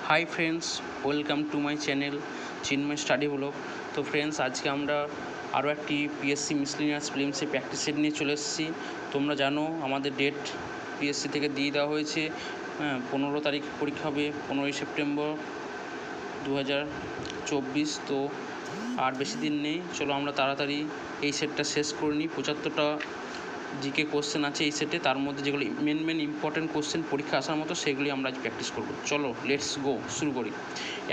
Hi friends, welcome to my channel Chinmoy study blog. তো friends, আজকে আমরা আরও একটি পিএসসি মিসলিনিয়াস প্রিলিমসে প্র্যাকটিস সেট নিয়ে চলে এসেছি। তোমরা জানো আমাদের ডেট পিএসসি থেকে দিয়ে দেওয়া হয়েছে। 15 তারিখ পরীক্ষা হবে, 15ই সেপ্টেম্বর 2024। তো আর বেশি দিন নেই, চলো আমরা তাড়াতাড়ি এই সেটটা শেষ করে নিই। 75টা জিকে কোশ্চেন আছে এই সেটে, তার মধ্যে যেগুলো মেন ইম্পর্টেন্ট কোশ্চেন পরীক্ষা আসার মতো সেগুলি আমরা আজ প্র্যাকটিস করব। চলো লেটস গো, শুরু করি।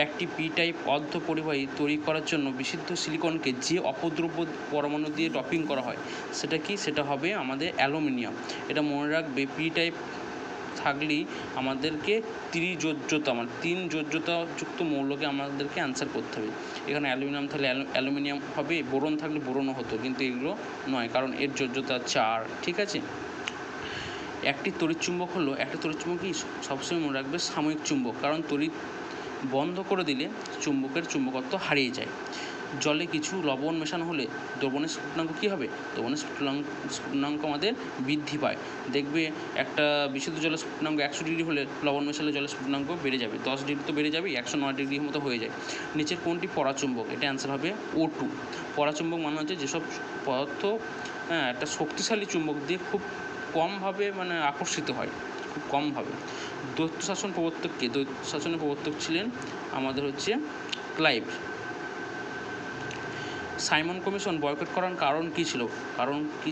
একটি পি টাইপ অর্ধপরিবাহী তৈরি করার জন্য বিশুদ্ধ সিলিকনকে যে অপদ্রব্য পরমাণু দিয়ে ডপিং করা হয় সেটা কি? সেটা হবে আমাদের অ্যালুমিনিয়াম। এটা মনে রাখবে, পি টাইপ থাকলেই আমাদেরকে তিন যোজ্যতাযুক্ত মৌলকে আমাদেরকে অ্যান্সার করতে হবে। এখানে অ্যালুমিনিয়াম থাকলে অ্যালুমিনিয়াম হবে, বোরন থাকলে বোরনও হতো, কিন্তু এগুলো নয় কারণ এর যোজ্যতা 4। ঠিক আছে। একটি তড়িৎচুম্বক হলো, একটা তড়িৎচুম্বক কি সবসময় মনে রাখবে সাময়িক চুম্বক, কারণ তড়িৎ বন্ধ করে দিলে চুম্বকের চুম্বকত্ব হারিয়ে যায়। জলে কিছু লবণ মেশানো হলে দ্রবণের স্ফুটনাঙ্ক কী হবে? দ্রবণের স্ফুটনাঙ্ক আমাদের বৃদ্ধি পায়। দেখবে একটা বিশুদ্ধ জলের স্ফুটনাঙ্ক 100 ডিগ্রি হলে লবণ মেশালে জলের স্ফুটনাঙ্ক বেড়ে যাবে, 10 ডিগ্রি তো বেড়ে যাবে, 109 ডিগ্রির মতো হয়ে যায়। নিচের কোনটি পরাচুম্বক? এটা অ্যান্সার হবে O2। পরাচুম্বক মানে হচ্ছে যেসব পদার্থ একটা শক্তিশালী চুম্বক দিয়ে খুব কমভাবে আকর্ষিত হয়, খুব কমভাবে। দ্বৈত শাসন প্রবর্তক কে? দ্বৈত শাসনের প্রবর্তক ছিলেন আমাদের হচ্ছে ক্লাইভ। সাইমন কমিশন বয়কট করার কারণ কী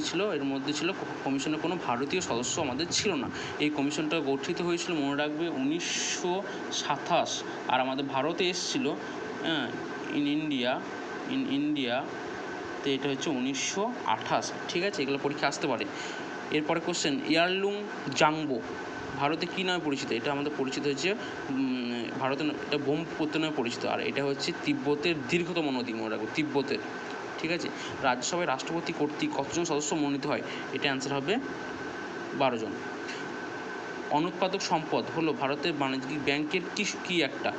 ছিল? এর মধ্যে ছিল কমিশনের কোনো ভারতীয় সদস্য আমাদের ছিল না। এই কমিশনটা গঠিত হয়েছিল মনে রাখবে 1927, আর আমাদের ভারতে এসেছিল ইন ইন্ডিয়া তো এটা হচ্ছে 1928। ঠিক আছে, এগুলো পরীক্ষা আসতে পারে। এরপরে কোশ্চেন, ইয়ারলুং জাংবো ভারতে কী নামে পরিচিত? এটা আমাদের পরিচিত হচ্ছে ভারতে এটা ব্রহ্মপুত্র নামে পরিচিত, আর এটা হচ্ছে তিব্বতের দীর্ঘতম নদী, মনে রাখবো, তিব্বতের। ঠিক আছে। রাজ্যসভায় রাষ্ট্রপতি কর্তৃক কতজন সদস্য মনোনীত হয়? এটা অ্যান্সার হবে 12 জন। অনুৎপাদক সম্পদ হলো ভারতের বাণিজ্যিক ব্যাংকের কি একটা?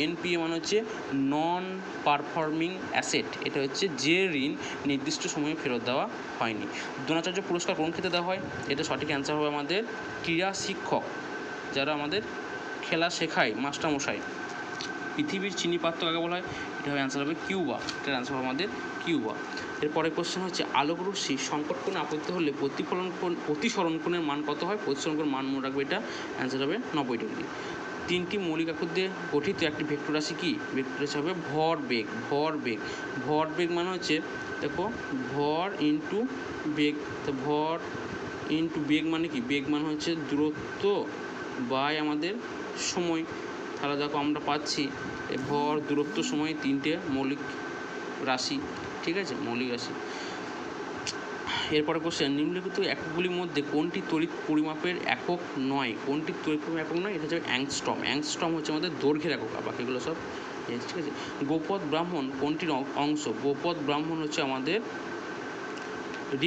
এনপিএ মানে হচ্ছে নন পারফর্মিং অ্যাসেট। এটা হচ্ছে যে ঋণ নির্দিষ্ট সময়ে ফেরত দেওয়া হয়নি। দ্রোণাচার্য পুরস্কার কোন ক্ষেত্রে দেওয়া হয়? এটা সঠিক অ্যান্সার হবে আমাদের ক্রীড়া শিক্ষক, যারা আমাদের খেলা শেখায়, মাস্টারমশাই। পৃথিবীর চিনি পাত্র কাকে বলা হয়? এটা হবে অ্যান্সার হবে কিউবা। এটার অ্যান্সার হবে আমাদের কিউবা। এরপরে কোশ্চেন হচ্ছে, আলোক রশ্মি সংকট কোণে আপতিত হলে প্রতিসরণ কোণের মান কত হয়? প্রতিসরণ কোণের মান মনে রাখবে, এটা অ্যান্সার হবে 90 ডিগ্রি। 3টি মৌলিক একক দিয়ে গঠিত একটি ভেক্টর রাশি কি? ভেক্টর রাশি হবে ভরবেগ মানে হচ্ছে, দেখো, ভর ইন্টু বেগ। তো ভর ইন্টু বেগ মানে কি? বেগ মানে হচ্ছে দূরত্ব বাই আমাদের সময়। তাহলে দেখো আমরা পাচ্ছি ভর, দূরত্ব, সময়, 3টে মৌলিক রাশি। ঠিক আছে, মৌলিক রাশি। এরপরে কোশ্চেন, নিম্নলিখিত এককগুলির মধ্যে কোনটি তড়িৎ পরিমাপের একক নয়? এটা হচ্ছে অ্যাংস্ট্রম হচ্ছে আমাদের দৈর্ঘ্যের একক, বাকিগুলো সব। ঠিক আছে। গোপদ ব্রাহ্মণ কোনটির অংশ? গোপদ ব্রাহ্মণ হচ্ছে আমাদের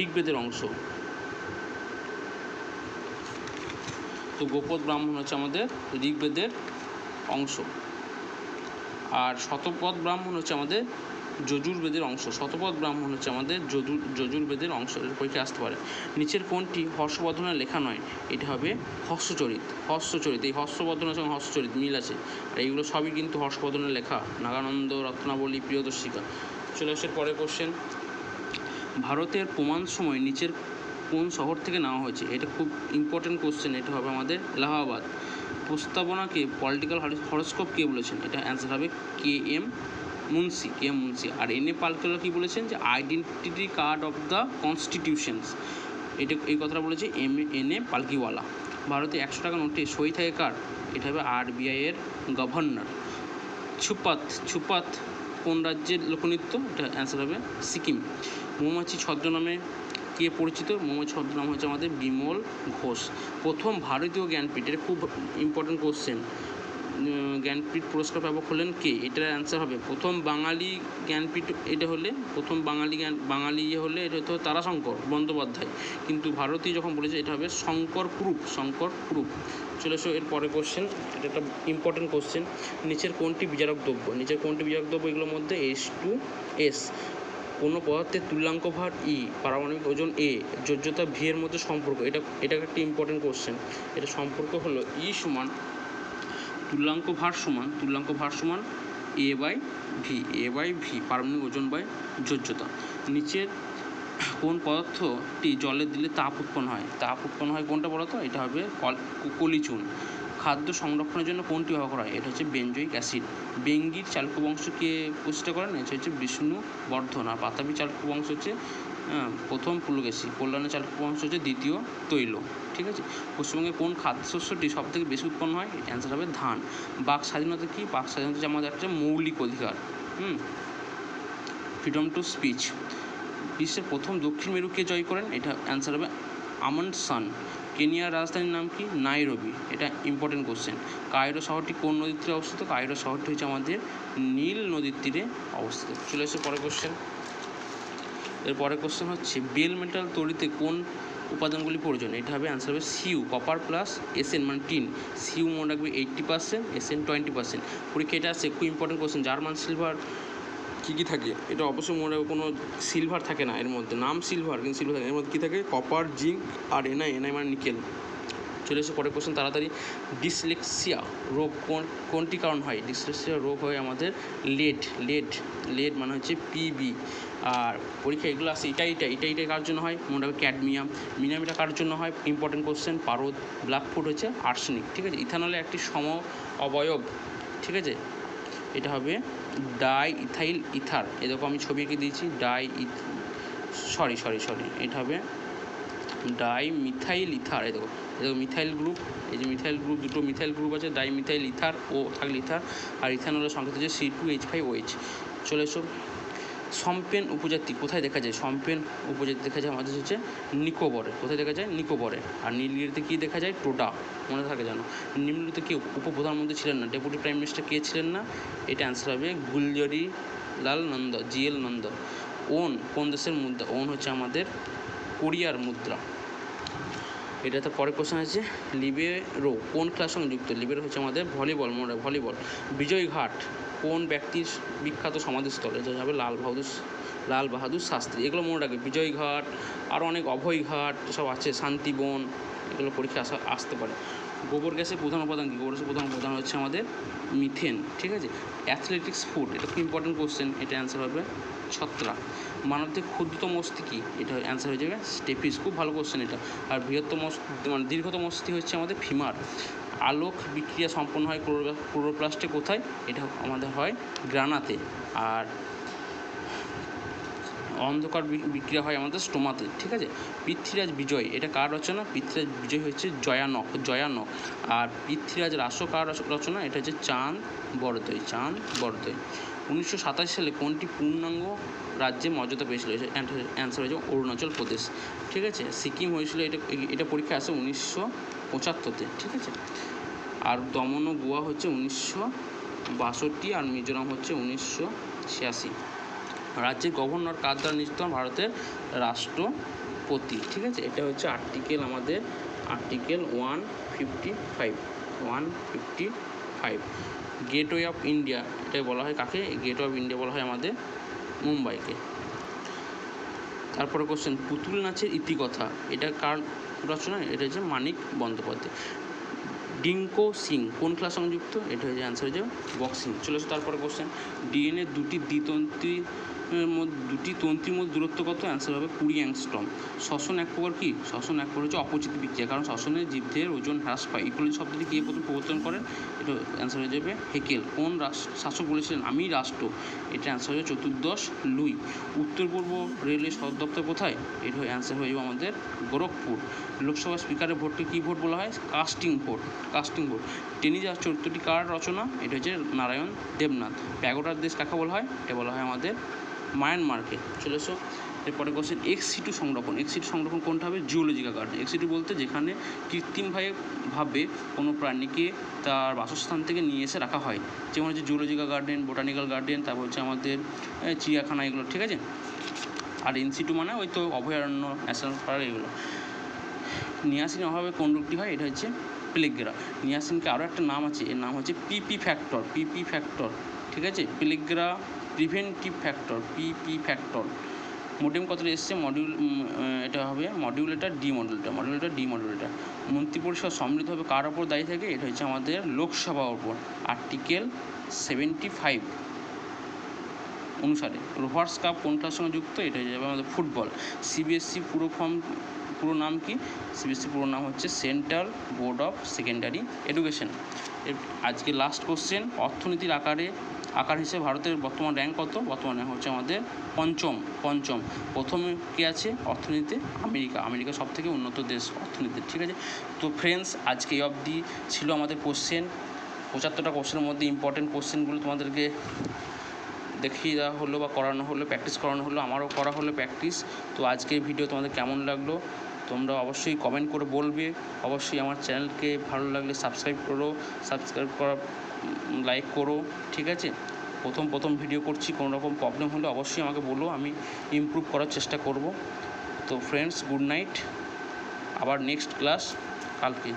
ঋগ্বেদের অংশ। তো গোপদ ব্রাহ্মণ হচ্ছে আমাদের ঋগ্বেদের অংশ। আর শতপথ ব্রাহ্মণ হচ্ছে আমাদের যজুর্বেদের অংশ। যজুর্বেদের অংশ। পরীক্ষা আসতে পারে। নিচের কোনটি হর্ষবর্ধনের লেখা নয়? এটা হবে হর্ষচরিত। এই হর্ষবর্ধনের সঙ্গে হর্ষচরিত মিল আছে, আর এইগুলো সবই কিন্তু হর্ষবর্ধনের লেখা। নাগানন্দ, রত্নাবলী, প্রিয়দর্শিকা। চলে আসার পরে কোশ্চেন, ভারতের প্রমাণ সময় নিচের কোন শহর থেকে নেওয়া হয়েছে? এটা খুব ইম্পর্টেন্ট কোশ্চেন। এটা হবে আমাদের এলাহাবাদ। প্রস্তাবনাকে পলিটিক্যাল হরস্কোপ কে বলেছেন? এটা অ্যান্সার হবে কে এম মুন্সি। আর এনএ পালকিওয়ালা কী বলেছেন? যে identity card of the constitutions, এই কথাটা বলেছে এনএ পালকিওয়ালা। ভারতে 100 টাকা নোটে সই থাকে কার? এটা হবে RBI এর গভর্নর। ছুপাত কোন রাজ্যের লোকনৃত্য? এটা অ্যান্সার হবে সিকিম। মৌমাছি ছদ্মনামে কে পরিচিত? মৌমাছি ছদ্মনাম হচ্ছে আমাদের বিমল ঘোষ। প্রথম ভারতীয় জ্ঞানপীঠ, এটা খুব ইম্পর্টেন্ট কোশ্চেন। জ্ঞানপীঠ পুরস্কার প্রাপক হলেন কে? এটার অ্যান্সার হবে প্রথম বাঙালি জ্ঞানপীঠ। এটা হলে প্রথম বাঙালি হলে এটা হতো তারাশঙ্কর বন্দ্যোপাধ্যায়, কিন্তু ভারতীয় যখন বলেছে এটা হবে শঙ্কর কুরুপ। চলে এসো এর পরে কোশ্চেন। এটা একটা ইম্পর্টেন্ট কোশ্চেন। নিচের কোনটি বিজারক দ্রব্য? এগুলোর মধ্যে H2S। কোনো পদার্থের তুল্যাঙ্ক ভার E, পারমাণবিক ওজন A, যোজ্যতা V এর মধ্যে সম্পর্ক। এটা একটা ইম্পর্টেন্ট কোশ্চেন। এটা সম্পর্ক হলো E = তুল্যাঙ্ক ভার সমান এ বাই ভি পারমাণবিক ওজন বাই যোজ্যতা। নিচের কোন পদার্থটি জলে দিলে তাপ উৎপন্ন হয় কোনটা বলো তো? এটা হবে কলিচুন। খাদ্য সংরক্ষণের জন্য কোনটি ব্যবহার করা হয়? এটা হচ্ছে বেঞ্জয়িক অ্যাসিড। বেঙ্গির চালক বংশকে প্রতিষ্ঠা করেন, এটা হচ্ছে বিষ্ণুবর্ধন। আর পাতাবী চালক বংশ হচ্ছে প্রথম পুলকেশী। কল্যাণের চালক বংশ হচ্ছে দ্বিতীয় তৈল। ঠিক আছে। পশ্চিমবঙ্গে কোন খাদ্যশস্যটি সব থেকে বেশি উৎপন্ন হয়? অ্যান্সার হবে ধান। বাক স্বাধীনতা কি? বাক স্বাধীনতা হচ্ছে আমাদের একটা মৌলিক অধিকার। Freedom to speech. বিশ্বের প্রথম দক্ষিণ মেরু কে জয় করেন? এটা অ্যান্সার হবে আমুন্ডসেন। কেনিয়ার রাজধানীর নাম কি? নাইরোবি। এটা ইম্পর্টেন্ট কোশ্চেন। কায়রো শহরটি কোন নদীর তীরে অবস্থিত? কায়রো শহরটি হচ্ছে আমাদের নীল নদীর তীরে অবস্থিত। চলে এসে পরের কোশ্চেন। এর পরের কোশ্চেন হচ্ছে বেল মেটাল তৈরিতে কোন উপাদানগুলি প্রয়োজন? এটা হবে অ্যান্সার হবে সিউ, কপার প্লাস এসএন মানে টিন। সিউ মনে রাখবে 80%, এসএন 20%। পরীক্ষা এটা আসে, খুব ইম্পর্টেন্ট কোশ্চেন। জার্মান সিলভার কী থাকে? এটা অবশ্যই মনে রাখবে, কোনো সিলভার থাকে না এর মধ্যে, নাম সিলভার কিন্তু সিলভার থাকে, এর মধ্যে কী থাকে? কপার, জিঙ্ক আর এনআই মানে নিকেল। চলে এসে পরের কোশ্চেন তাড়াতাড়ি। ডিসলেক্সিয়া রোগ কোনটি কারণ হয়? ডিসলেক্সিয়া রোগ হয় আমাদের লেড মানে হচ্ছে পিবি। আর পরীক্ষা এগুলো আসে এটা কার জন্য হয়? মনে রাখবে ক্যাডমিয়াম। মিনামিটা কার জন্য হয়? Important question. পারদ। ব্ল্যাকফুট হচ্ছে আর্সেনিক। ঠিক আছে। ইথানলের একটি সম অবয়ব, ঠিক আছে, এটা হবে ডাই ইথাইল ইথার। এ দেখো আমি ছবি এঁকে দিয়েছি, সরি এটা হবে ডাই মিথাইল ইথার। এই দেখো মিথাইল গ্রুপ, এই যে মিথাইল গ্রুপ, দুটো মিথাইল গ্রুপ আছে, ডাই মিথাইল ইথার, ও থাকলে ইথার, আর ইথানলের সংকেত হচ্ছে C2H5OH। চলে এসো। সম্পেন উপজাতি কোথায় দেখা যায়? সম্পেন উপজাতি দেখা যায় আমাদের হচ্ছে নিকোবরে। কোথায় দেখা যায়? নিকোবরে। আর নীলগিরিতে কী দেখা যায়? টোডা। মনে থাকে জানো। নিম্নলিখিত কে উপপ্রধানমন্ত্রী ছিলেন না? ডেপুটি প্রাইম মিনিস্টার কে ছিলেন না? এটা অ্যান্সার হবে গুলজারিলাল নন্দ, GL নন্দ। ওন কোন দেশের মুদ্রা? ওন হচ্ছে আমাদের কোরিয়ার মুদ্রা। এটাতে পরের কোশ্চেন আছে লিবেরো কোন খেলার সঙ্গে যুক্ত? লিবেরো হচ্ছে আমাদের ভলিবল। বিজয় ঘাট কোন ব্যক্তির বিখ্যাত সমাধিস্থল? এটা হবে লাল বাহাদুর শাস্ত্রী। এগুলো মনে রাখবে। বিজয় ঘাট, আরও অনেক অভয় ঘাট সব আছে, শান্তিবন, এগুলো পরীক্ষা আসতে পারে। গোবর গ্যাসের প্রধান উপাদান কি? গোবর গ্যাসের প্রধান উপাদান হচ্ছে আমাদের মিথেন। ঠিক আছে। অ্যাথলেটিক্স ফুড, এটা খুব ইম্পর্টেন্ট কোশ্চেন। এটা অ্যান্সার হবে ছত্রাক। মানবদের ক্ষুদ্রতম অস্থি কি? এটা অ্যান্সার হয়ে যাবে স্টেপিস। খুব ভালো কোশ্চেন এটা। আর বৃহত্তম মানে দীর্ঘতম অস্থি হচ্ছে আমাদের ফিমার। আলোক বিক্রিয়া সম্পন্ন হয় ক্লোরোপ্লাস্টে কোথায়? এটা আমাদের হয় গ্রানাতে। আর অন্ধকার বিক্রিয়া হয় আমাদের স্টোমাতে। ঠিক আছে। পৃথ্বীরাজ বিজয় এটা কার রচনা? পৃথ্বীরাজ বিজয় হচ্ছে জয়ানক। আর পৃথ্বীরাজ রাস কার রচনা? এটা হচ্ছে চাঁদ বরদৈ। 1987 সালে কোনটি পূর্ণাঙ্গ রাজ্যে মর্যাদা পেয়েছিল? অ্যান্সার হয়েছে অরুণাচল প্রদেশ। ঠিক আছে। সিকিম হয়েছিল, এটা পরীক্ষা আসে 1975-তে। ঠিক আছে। আর দমন ও গোয়া হচ্ছে 1962, আর মিজোরাম হচ্ছে 1986। রাজ্যের গভর্নর কার দ্বারা নিযুক্ত হন? ভারতের রাষ্ট্রপতি। ঠিক আছে। এটা হচ্ছে আমাদের আর্টিকেল 155। গেটওয়ে অফ ইন্ডিয়া এটা বলা হয় কাকে? গেটওয়ে অফ ইন্ডিয়া বলা হয় আমাদের মুম্বাইকে। তারপরে কোশ্চেন পুতুল নাচের ইতিকথা এটা কার রচনা? এটা হচ্ছে মানিক বন্দ্যোপাধ্যায়। ডিঙ্কো সিং কোন খেলার সঙ্গে যুক্ত? এটা হচ্ছে অ্যান্সার হয়ে যাবে বক্সিং। চলে আসো তারপরে কোশ্চেন। ডিএনএ দুটি তন্ত্রীর মধ্যে দূরত্ব কত? অ্যান্সার হবে 20 অ্যাংস্ট্রম। শ্বসন এক প্রকার কি? শ্বসন এক প্রকার হচ্ছে অপচিত বিক্রিয়া, কারণ শ্বসনে জীবদের ওজন হ্রাস পায়। ইকোলজি শব্দটি কে প্রথম প্রবর্তন করেন? এটা অ্যান্সার হয়ে যাবে হেকেল। কোন শাসক বলেছিলেন আমি রাষ্ট্র? এটা অ্যান্সার হয়ে যাবে 14 লুই। উত্তর পূর্ব রেলওয়ে সদর দপ্তর কোথায়? এটা অ্যান্সার হয়ে যাবে আমাদের গোরখপুর। লোকসভা স্পিকারের ভোটকে কী ভোট বলা হয়? Casting vote. টেনিজার চরিত্রটি কার রচনা? এটা হচ্ছে নারায়ণ দেবনাথ। প্যাগোডার দেশ কাকে বলা হয়? এটা বলা হয় আমাদের মায়ানমারকে। চলে এসো এরপরে কোশ্চেন ex-situ সংরক্ষণ কোনটা হবে? Zoological garden. ex-situ বলতে যেখানে কৃত্রিমভাবে কোনো প্রাণীকে তার বাসস্থান থেকে নিয়ে এসে রাখা হয়, যেমন হচ্ছে জুওলজিক্যাল গার্ডেন, বোটানিক্যাল গার্ডেন, তারপর হচ্ছে আমাদের চিড়িয়াখানা, এগুলো। ঠিক আছে। আর in-situ মানে ওই তো অভয়ারণ্য, ন্যাশনাল পার্ক, এগুলো। নিয়াসিন অভাবে কোন রোগটি হয়? এটা হচ্ছে প্লেগরা। নিয়াসিনকে আরও একটা নাম আছে, এর নাম হচ্ছে পিপি ফ্যাক্টর। ঠিক আছে। প্লেগরা প্রিভেন্টিভ ফ্যাক্টর, পিপি ফ্যাক্টর। মোডেম কতটা এসছে, এটা হবে মডিউলেটার ডিমডিউলেটার। মন্ত্রিপরিষদ সম্মিলিত হবে কার ওপর দায়ী থাকে, এটা হচ্ছে আমাদের লোকসভার ওপর আর্টিকেল 75 অনুসারে। রোভার্স কাপ কোন খেলার সঙ্গে যুক্ত, এটা হয়ে যাবে আমাদের ফুটবল। সিবিএসসি পুরো নাম কি, সিবিএসসি পুরো নাম হচ্ছে central board of secondary education. আজকে লাস্ট কোশ্চেন, অর্থনীতির আকার হিসেবে ভারতের বর্তমান র্যাঙ্ক কত, বর্তমান র্যাঙ্ক হচ্ছে আমাদের পঞ্চম। প্রথমে কে আছে অর্থনীতিতে, আমেরিকা সব থেকে উন্নত দেশ অর্থনীতিতে, ঠিক আছে। তো ফ্রেন্ডস, আজকে এই অবধি ছিল আমাদের কোশ্চেন। 75টা কোশ্চেনের মধ্যে ইম্পর্টেন্ট কোশ্চেনগুলো তোমাদেরকে দেখিয়ে দেওয়া হলো বা করানো হলো, প্র্যাকটিস করানো হলো, আমারও করা হলো প্র্যাকটিস। তো আজকের ভিডিও তোমাদের কেমন লাগলো তোমরা অবশ্যই কমেন্ট করে বলবে। অবশ্যই আমার চ্যানেলকে ভালো লাগলে সাবস্ক্রাইব করা, লাইক করো, ঠিক আছে। প্রথম ভিডিও করছি, কোনো রকম প্রবলেম হলে অবশ্যই আমাকে বলো, আমি ইমপ্রুভ করার চেষ্টা করব। তো ফ্রেন্ডস, গুড নাইট, আবার নেক্সট ক্লাস কালকে।